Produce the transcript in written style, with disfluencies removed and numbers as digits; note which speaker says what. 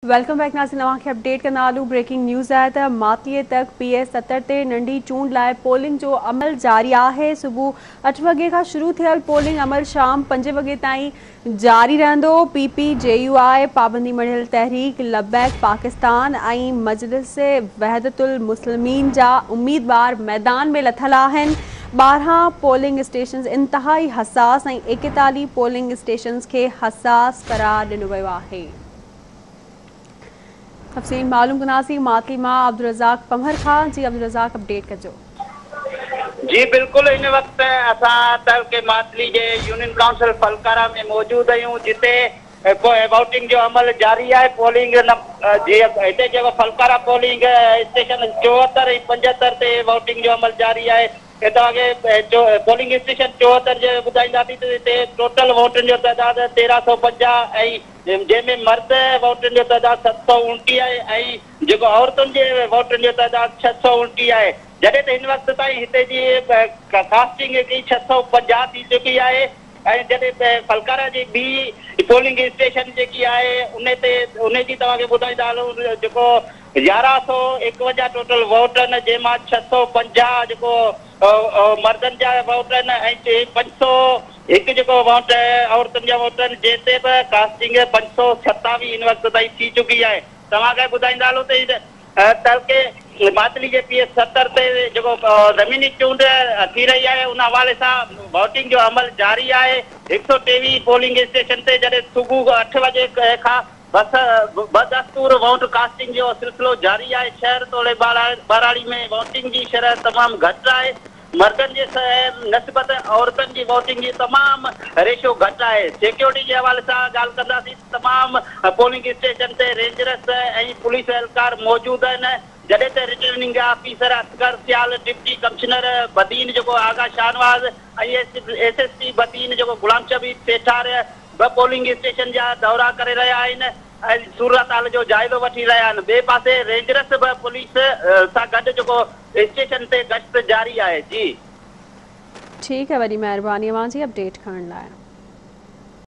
Speaker 1: Welcome back नाज़रीन, तव्हांखे update कंदा हलूं। ब्रेकिंग न्यूज़ आहे त मातलीअ तक PS70 ते नंढी चूंड लाइ पोलिंग जो अमल जारी आहे। सुबुह 8 वॻे खां शुरू थियल पोलिंग अमल शाम 5 वॻे ताईं जारी रहंदो। PPJUI, पाबंदी मढ़ियल तहरीक लबैक पाकिस्तान ऐं मजलिस वहदतुल मुस्लिमीन जा उम्मीदवार मैदान में लथल आहिनि। 12 पोलिंग स्टेशन इंतहाई हसास ऐं 41 पोलिंग स्टेशन्स खे हसास करार ॾिनो वियो आहे। तफ़सील मालूम कनासी मातली मां अब्दुल रज़ाक पमहर खान। जी अब्दुल रज़ाक, अपडेट कजो।
Speaker 2: जी बिल्कुल, इन वक्त असां तहलके मातली जे यूनियन काउंसिल फलकारा में मौजूद आहियूं, जिते वोटिंग जो अमल जारी है। पोलिंग हिते जेको फलकारा पोलिंग स्टेशन 74 ऐं 75 ते वोटिंग जो अमल जारी है। पोलिंग स्टेशन 74 जे ॿुधाईंदासीं त हिते टोटल वोटनि जो तइदाद 1350 ऐं जंहिंमें मर्द वोटनि जो तइदाद 729 आहे ऐं जेको औरतुनि जे वोटनि जो तइदाद 629 आहे। जॾहिं त हिन वक़्त ताईं हिते जी कास्टिंग हिकिड़ी 650 थी चुकी आहे ऐं जॾहिं फलकारा जी ॿी पोलिंग स्टेशन जेकी आहे उन जी तव्हांखे ॿुधाईंदा हलूं, जेको 1151 टोटल वोट आहिनि, जंहिंमां 650 जेको मर्दनि जा वोट आहिनि ऐं 501 जेको वोट औरतुनि जा वोट आहिनि, जंहिं ते बि कास्टिंग 527 हिन वक़्त ताईं थी चुकी आहे। तव्हांखे ॿुधाईंदा हलूं त तहलके मातली जे PS70 ते जेको ज़मीनी चूंड थी रही आहे, उन हवाले सां वोटिंग जो अमल जारी आहे। 123 पोलिंग स्टेशन ते जॾहिं सुबुह 8 वॻे खां बदस्तूर वोट कास्टिंग जो सिलसिलो जारी आहे। शहर तोड़े बाराड़ी में वोटिंग जी शरह तमामु घटि आहे। मर्दनि जे नस्बत औरतुनि जी वोटिंग जी तमामु रेशो घटि आहे। सिक्योरिटी जे हवाले सां ॻाल्हि कंदासीं, तमामु पोलिंग स्टेशन ते रेंजर्स ऐं पुलिस एहलकार मौजूदु आहिनि। जॾहिं त रिटर्निंग ऑफिसर असगर सियाल, डिप्टी कमिश्नर बदीन जेको आगा शाहनवाज़ ऐं SSP बदीन जेको गुलाम शबीर सेठार ॿ पोलिंग स्टेशन जा दौरा करे रहिया आहिनि ऐं सूरत हाल जो जाइज़ो वठी रहिया आहिनि। ॿिए पासे रेंजर्स बि पुलिस सां गॾु जेको स्टेशन ते गश्त जारी आहे। जी
Speaker 1: ठीक है, वॾी महिरबानी अवां जी अपडेट करण लाइ।